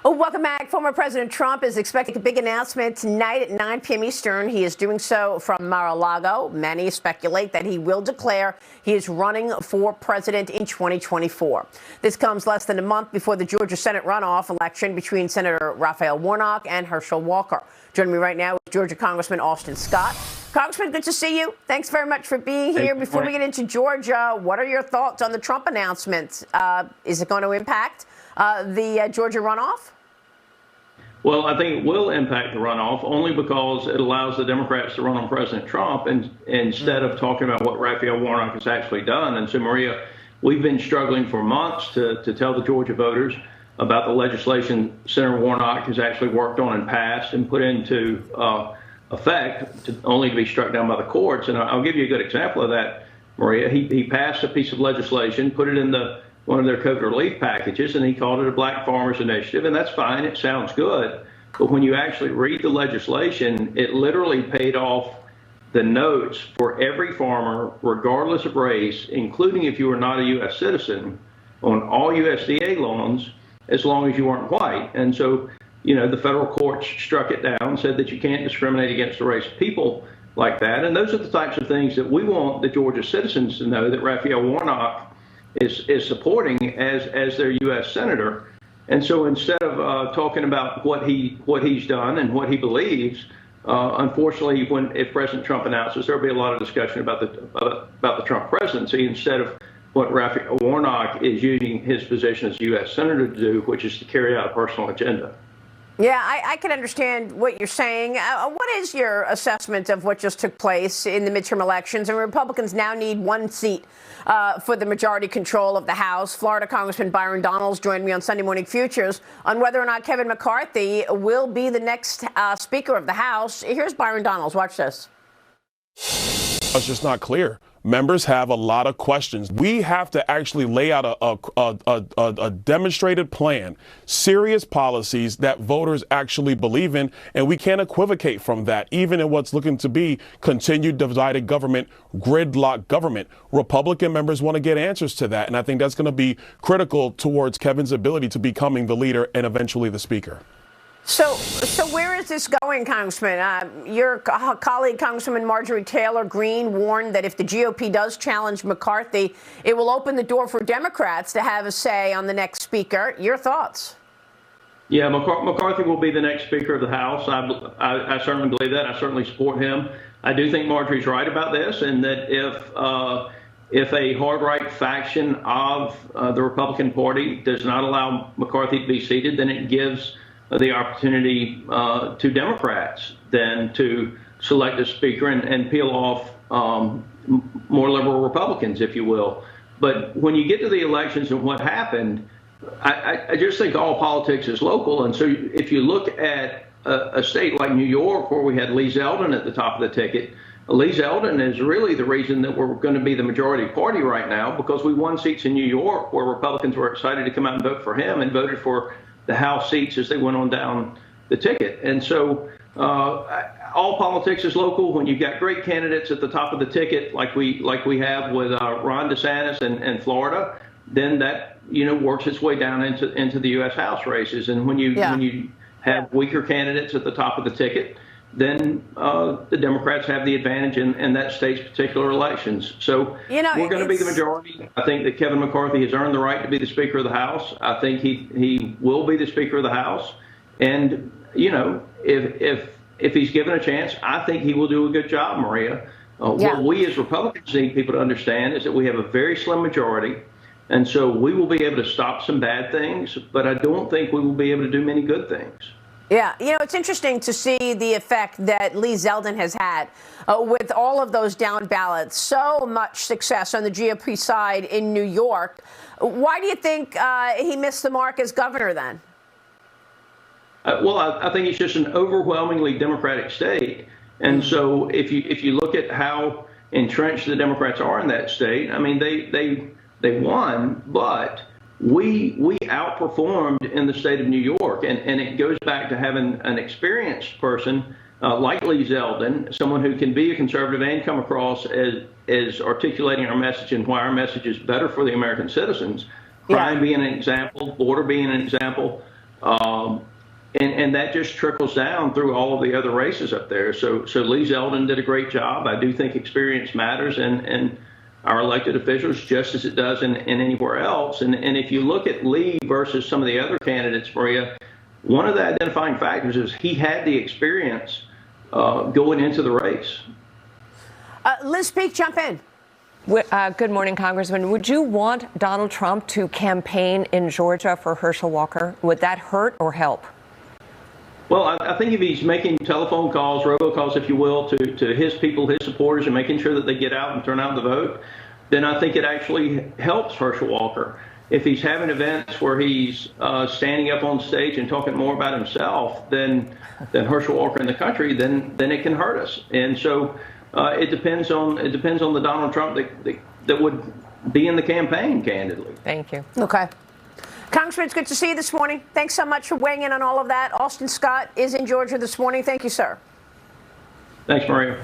Oh, welcome back. Former President Trump is expecting a big announcement tonight at 9 p.m. Eastern. He is doing so from Mar-a-Lago. Many speculate that he will declare he is running for president in 2024. This comes less than a month before the Georgia Senate runoff election between Senator Raphael Warnock and Herschel Walker. Joining me right now is Georgia Congressman Austin Scott. Congressman, good to see you. Thanks very much for being here. Before we get into Georgia, what are your thoughts on the Trump announcement? Is it going to impact the Georgia runoff? Well, I think it will impact the runoff only because it allows the Democrats to run on President Trump instead of talking about what Raphael Warnock has actually done. And so, Maria, we've been struggling for months to tell the Georgia voters about the legislation Senator Warnock has actually worked on and passed and put into effect, only to be struck down by the courts. And I'll give you a good example of that, Maria. He passed a piece of legislation, put it in one of their COVID relief packages, and he called it a Black Farmers Initiative, and that's fine. It sounds good. But when you actually read the legislation, it literally paid off the notes for every farmer, regardless of race, including if you were not a U.S. citizen, on all USDA loans, as long as you weren't white. And so, the federal courts struck it down, said that you can't discriminate against the race of people like that. And those are the types of things that we want the Georgia citizens to know that Raphael Warnock is supporting as their U.S. senator. And so instead of talking about what he's done and what he believes, unfortunately, if President Trump announces, there'll be a lot of discussion about the Trump presidency instead of what Raphael Warnock is using his position as U.S. senator to do, which is to carry out a personal agenda. Yeah, I can understand what you're saying. What is your assessment of what just took place in the midterm elections? And Republicans now need one seat for the majority control of the House. Florida Congressman Byron Donalds joined me on Sunday Morning Futures on whether or not Kevin McCarthy will be the next Speaker of the House. Here's Byron Donalds. Watch this. It's just not clear. Members have a lot of questions. We have to actually lay out a demonstrated plan, serious policies that voters actually believe in, and we can't equivocate from that, even in what's looking to be continued divided government, gridlock government. Republican members want to get answers to that, and I think that's going to be critical towards Kevin's ability to becoming the leader and eventually the Speaker. So where is this going, Congressman? Your colleague, Congresswoman Marjorie Taylor Greene, warned that if the GOP does challenge McCarthy, it will open the door for Democrats to have a say on the next Speaker. Your thoughts? Yeah, McCarthy will be the next Speaker of the House. I certainly believe that. I certainly support him. I do think Marjorie's right about this, and that if a hard-right faction of the Republican Party does not allow McCarthy to be seated, then it gives the opportunity to Democrats then to select a speaker and peel off more liberal Republicans, if you will. But when you get to the elections and what happened, I just think all politics is local. And so if you look at a state like New York, where we had Lee Zeldin at the top of the ticket, Lee Zeldin is really the reason that we're going to be the majority party right now, because we won seats in New York where Republicans were excited to come out and vote for him and voted for the House seats as they went on down the ticket. And so all politics is local. When you've got great candidates at the top of the ticket, like we have with Ron DeSantis and Florida, then that works its way down into the U.S. House races. And when you have weaker candidates at the top of the ticket, then the Democrats have the advantage in that state's particular elections. So we're going to be the majority. I think that Kevin McCarthy has earned the right to be the Speaker of the House. I think he will be the Speaker of the House. And, if he's given a chance, I think he will do a good job, Maria. What we as Republicans need people to understand is that we have a very slim majority. And so we will be able to stop some bad things, but I don't think we will be able to do many good things. Yeah, it's interesting to see the effect that Lee Zeldin has had with all of those down ballots. So much success on the GOP side in New York. Why do you think he missed the mark as governor then? Well, I think it's just an overwhelmingly Democratic state. And so if you look at how entrenched the Democrats are in that state, I mean, they won, but we outperformed in the state of New York, and it goes back to having an experienced person like Lee Zeldin, someone who can be a conservative and come across as articulating our message and why our message is better for the American citizens. Crime being an example, border being an example. And that just trickles down through all of the other races up there. So Lee Zeldin did a great job. I do think experience matters in our elected officials just as it does in anywhere else. And if you look at Lee versus some of the other candidates, Maria, one of the identifying factors is he had the experience going into the race. Liz Peek, jump in. Good morning, Congressman. Would you want Donald Trump to campaign in Georgia for Herschel Walker? Would that hurt or help? Well, I think if he's making telephone calls, robocalls, if you will, to his people, his supporters, and making sure that they get out and turn out the vote, then I think it actually helps Herschel Walker. If he's having events where he's standing up on stage and talking more about himself than Herschel Walker in the country, then it can hurt us. And so it depends on the Donald Trump that would be in the campaign, candidly. Thank you. Okay. Congressman, it's good to see you this morning. Thanks so much for weighing in on all of that. Austin Scott is in Georgia this morning. Thank you, sir. Thanks, Maria.